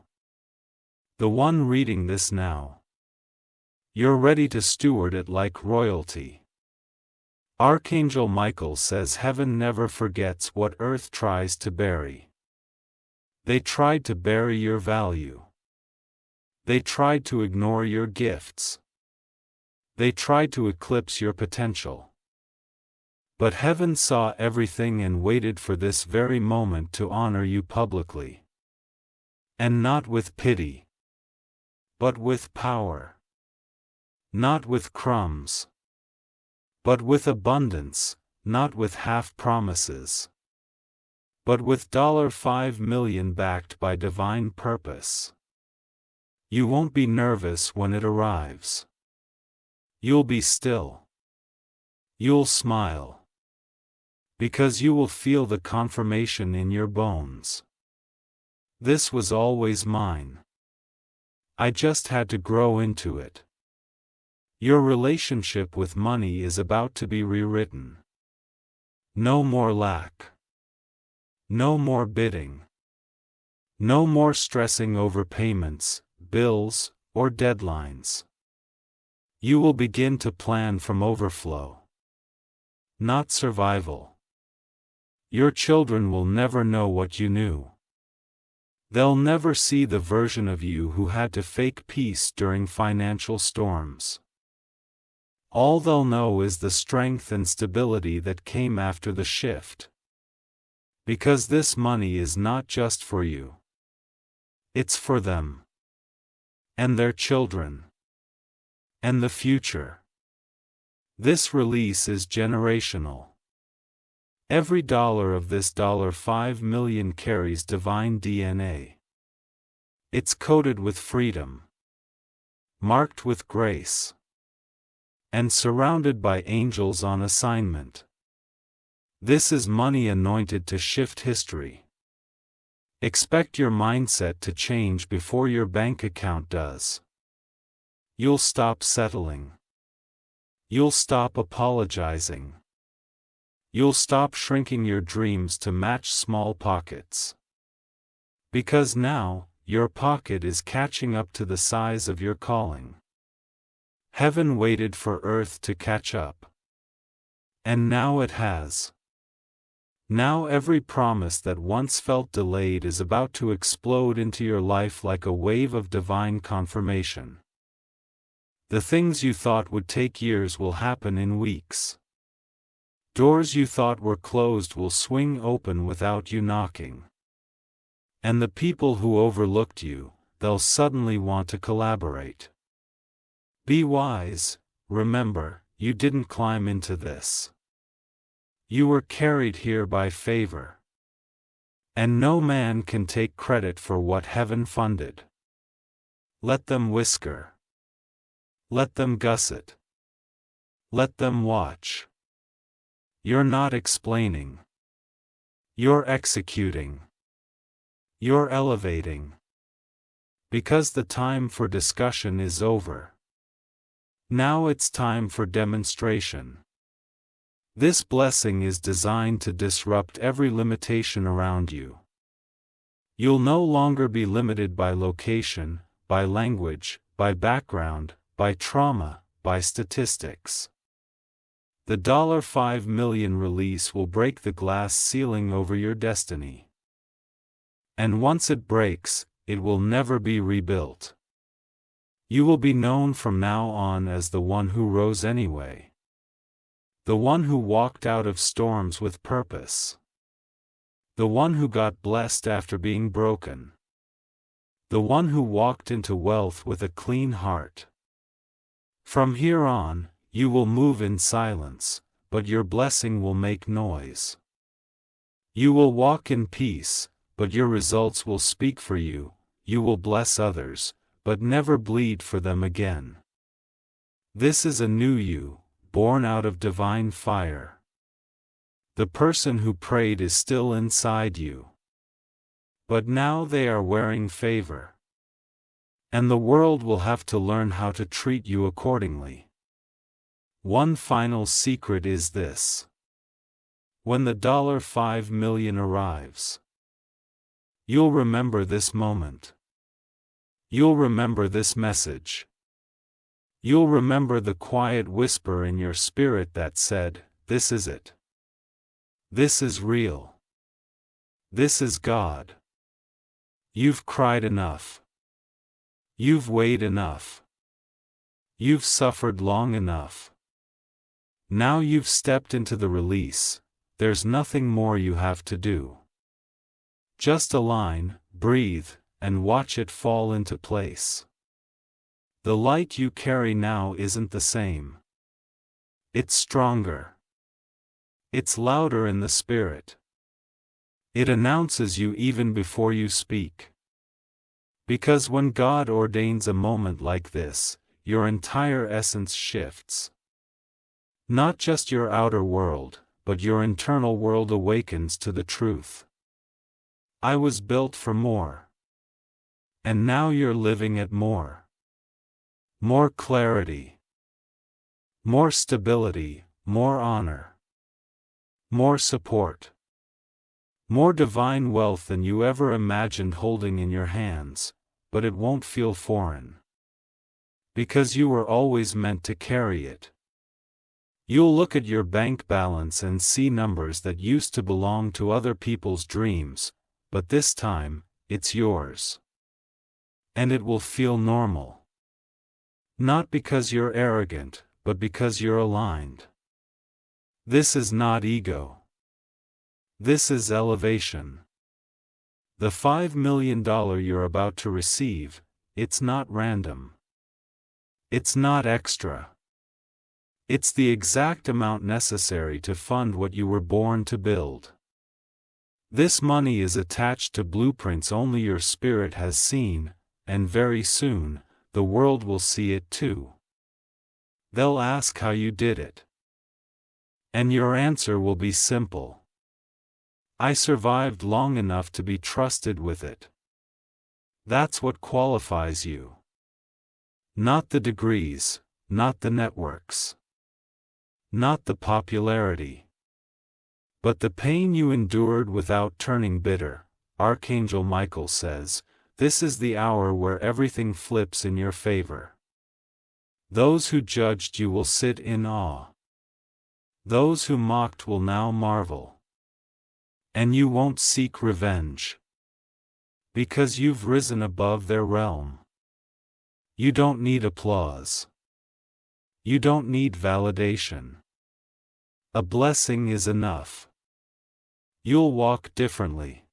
The one reading this now. You're ready to steward it like royalty. Archangel Michael says heaven never forgets what earth tries to bury. They tried to bury your value. They tried to ignore your gifts. They tried to eclipse your potential. But heaven saw everything and waited for this very moment to honor you publicly. And not with pity. But with power. Not with crumbs. But with abundance, not with half promises. But with $5 million backed by divine purpose. You won't be nervous when it arrives. You'll be still. You'll smile. Because you will feel the confirmation in your bones. This was always mine. I just had to grow into it. Your relationship with money is about to be rewritten. No more lack. No more bidding. No more stressing over payments, bills, or deadlines. You will begin to plan from overflow. Not survival. Your children will never know what you knew. They'll never see the version of you who had to fake peace during financial storms. All they'll know is the strength and stability that came after the shift. Because this money is not just for you. It's for them. And their children. And the future. This release is generational. Every dollar of this $5 million carries divine DNA. It's coated with freedom. Marked with grace. And surrounded by angels on assignment. This is money anointed to shift history. Expect your mindset to change before your bank account does. You'll stop settling. You'll stop apologizing. You'll stop shrinking your dreams to match small pockets. Because now, your pocket is catching up to the size of your calling. Heaven waited for earth to catch up. And now it has. Now every promise that once felt delayed is about to explode into your life like a wave of divine confirmation. The things you thought would take years will happen in weeks. Doors you thought were closed will swing open without you knocking. And the people who overlooked you, they'll suddenly want to collaborate. Be wise, remember, you didn't climb into this. You were carried here by favor. And no man can take credit for what heaven funded. Let them whisper. Let them gusset. Let them watch. You're not explaining. You're executing. You're elevating. Because the time for discussion is over. Now it's time for demonstration. This blessing is designed to disrupt every limitation around you. You'll no longer be limited by location, by language, by background, by trauma, by statistics. The $5 million release will break the glass ceiling over your destiny. And once it breaks, it will never be rebuilt. You will be known from now on as the one who rose anyway. The one who walked out of storms with purpose. The one who got blessed after being broken. The one who walked into wealth with a clean heart. From here on, you will move in silence, but your blessing will make noise. You will walk in peace, but your results will speak for you. You will bless others, but never bleed for them again. This is a new you, born out of divine fire. The person who prayed is still inside you. But now they are wearing favor. And the world will have to learn how to treat you accordingly. One final secret is this. When the $5 million arrives, you'll remember this moment. You'll remember this message. You'll remember the quiet whisper in your spirit that said, "This is it. This is real. This is God. You've cried enough. You've weighed enough. You've suffered long enough. Now you've stepped into the release, there's nothing more you have to do. Just align, breathe, and watch it fall into place. The light you carry now isn't the same. It's stronger. It's louder in the spirit. It announces you even before you speak. Because when God ordains a moment like this, your entire essence shifts. Not just your outer world, but your internal world awakens to the truth. I was built for more. And now you're living at more. More clarity. More stability, more honor. More support. More divine wealth than you ever imagined holding in your hands, but it won't feel foreign. Because you were always meant to carry it. You'll look at your bank balance and see numbers that used to belong to other people's dreams, but this time, it's yours. And it will feel normal. Not because you're arrogant, but because you're aligned. This is not ego. This is elevation. The $5 million you're about to receive, it's not random. It's not extra. It's the exact amount necessary to fund what you were born to build. This money is attached to blueprints only your spirit has seen, and very soon, the world will see it too. They'll ask how you did it. And your answer will be simple. I survived long enough to be trusted with it. That's what qualifies you. Not the degrees, not the networks. Not the popularity. But the pain you endured without turning bitter. Archangel Michael says, this is the hour where everything flips in your favor. Those who judged you will sit in awe. Those who mocked will now marvel. And you won't seek revenge. Because you've risen above their realm. You don't need applause. You don't need validation. A blessing is enough. You'll walk differently.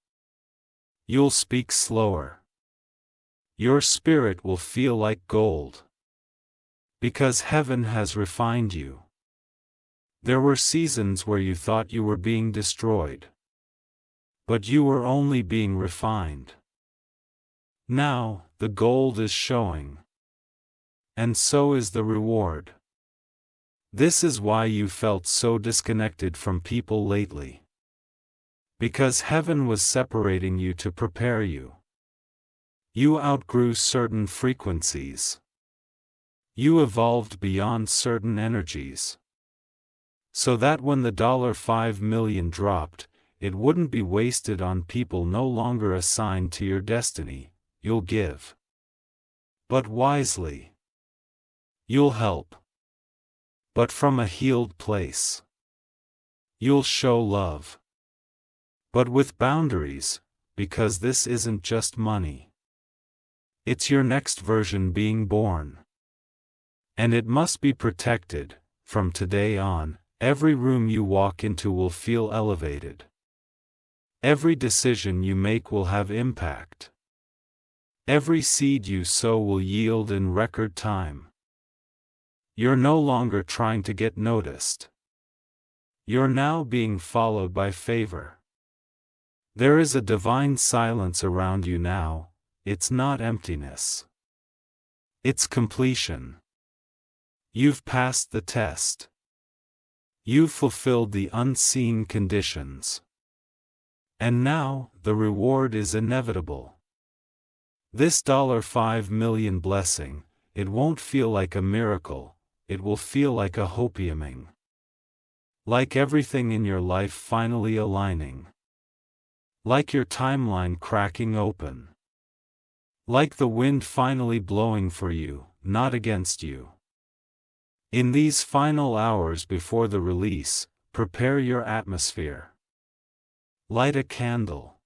You'll speak slower. Your spirit will feel like gold. Because heaven has refined you. There were seasons where you thought you were being destroyed. But you were only being refined. Now, the gold is showing. And so is the reward. This is why you felt so disconnected from people lately. Because heaven was separating you to prepare you. You outgrew certain frequencies. You evolved beyond certain energies. So that when the $5 million dropped, it wouldn't be wasted on people no longer assigned to your destiny. You'll give. But wisely. You'll help. But from a healed place. You'll show love. But with boundaries, because this isn't just money. It's your next version being born. And it must be protected. From today on, every room you walk into will feel elevated. Every decision you make will have impact. Every seed you sow will yield in record time. You're no longer trying to get noticed. You're now being followed by favor. There is a divine silence around you now. It's not emptiness. It's completion. You've passed the test. You've fulfilled the unseen conditions. And now, the reward is inevitable. This $5 million blessing, it won't feel like a miracle, it will feel like a hopiuming. Like everything in your life finally aligning. Like your timeline cracking open. Like the wind finally blowing for you, not against you. In these final hours before the release, prepare your atmosphere. Light a candle.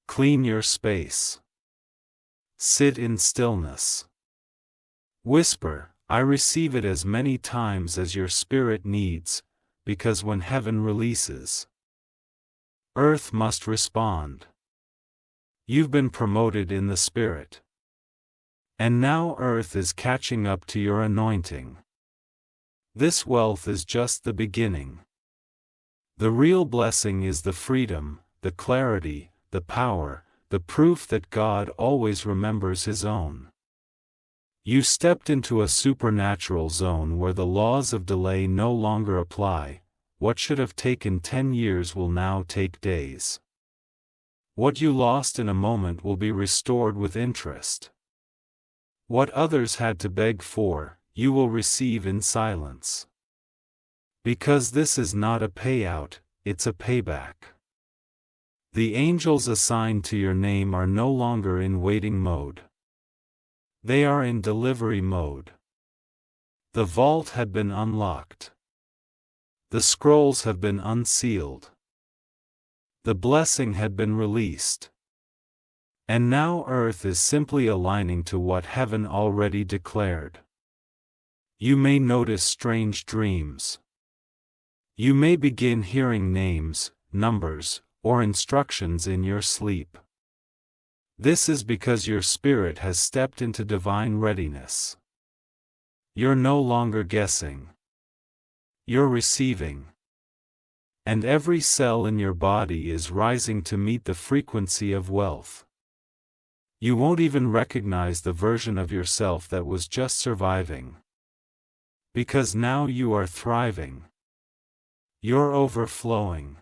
Clean your space. Sit in stillness. Whisper, I receive it as many times as your spirit needs, because when heaven releases, earth must respond. You've been promoted in the spirit. And now earth is catching up to your anointing. This wealth is just the beginning. The real blessing is the freedom, the clarity, the power, the proof that God always remembers His own. You stepped into a supernatural zone where the laws of delay no longer apply. What should have taken 10 years will now take days. What you lost in a moment will be restored with interest. What others had to beg for, you will receive in silence. Because this is not a payout, it's a payback. The angels assigned to your name are no longer in waiting mode. They are in delivery mode. The vault had been unlocked. The scrolls have been unsealed. The blessing had been released. And now earth is simply aligning to what heaven already declared. You may notice strange dreams. You may begin hearing names, numbers, or instructions in your sleep. This is because your spirit has stepped into divine readiness. You're no longer guessing. You're receiving. And every cell in your body is rising to meet the frequency of wealth. You won't even recognize the version of yourself that was just surviving. Because now you are thriving. You're overflowing.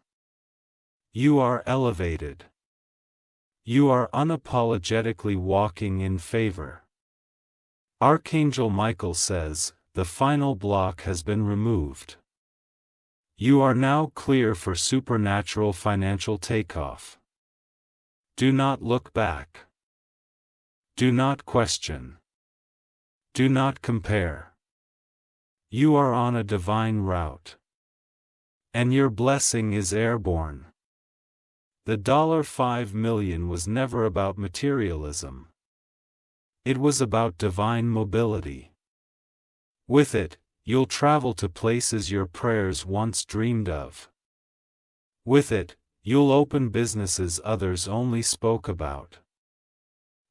You are elevated. You are unapologetically walking in favor. Archangel Michael says, the final block has been removed. You are now clear for supernatural financial takeoff. Do not look back. Do not question. Do not compare. You are on a divine route. And your blessing is airborne. The $5 million was never about materialism. It was about divine mobility. With it, you'll travel to places your prayers once dreamed of. With it, you'll open businesses others only spoke about.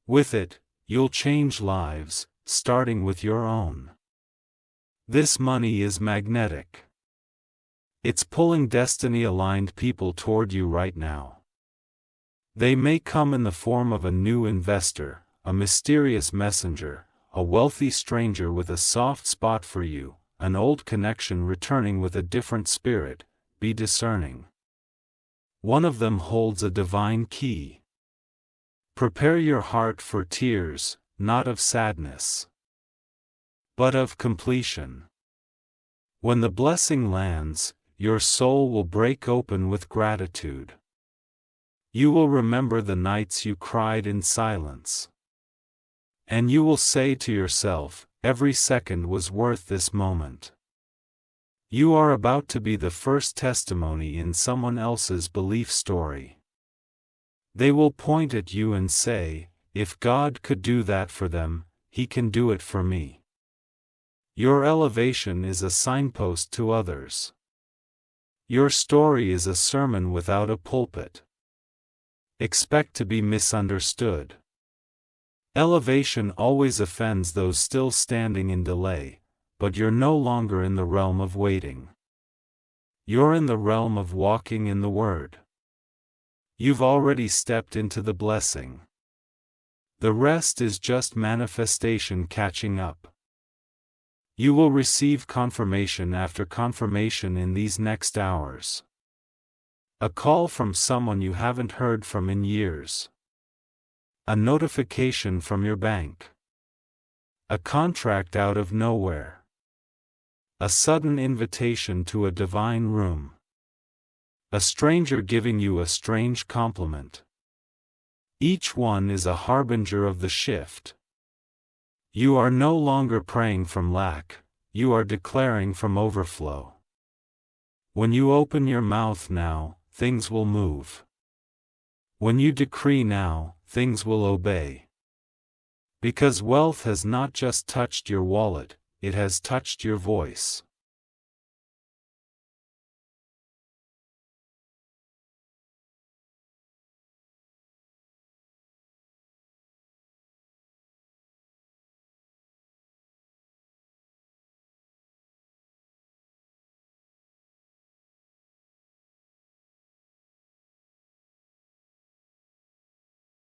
With it, you'll change lives, starting with your own. This money is magnetic. It's pulling destiny-aligned people toward you right now. They may come in the form of a new investor, a mysterious messenger, a wealthy stranger with a soft spot for you, an old connection returning with a different spirit. Be discerning. One of them holds a divine key. Prepare your heart for tears, not of sadness, but of completion. When the blessing lands, your soul will break open with gratitude. You will remember the nights you cried in silence. And you will say to yourself, every second was worth this moment. You are about to be the first testimony in someone else's belief story. They will point at you and say, if God could do that for them, He can do it for me. Your elevation is a signpost to others. Your story is a sermon without a pulpit. Expect to be misunderstood. Elevation always offends those still standing in delay, but you're no longer in the realm of waiting. You're in the realm of walking in the Word. You've already stepped into the blessing. The rest is just manifestation catching up. You will receive confirmation after confirmation in these next hours. A call from someone you haven't heard from in years. A notification from your bank. A contract out of nowhere. A sudden invitation to a divine room. A stranger giving you a strange compliment. Each one is a harbinger of the shift. You are no longer praying from lack, you are declaring from overflow. When you open your mouth now, things will move. When you decree now, things will obey. Because wealth has not just touched your wallet, it has touched your voice.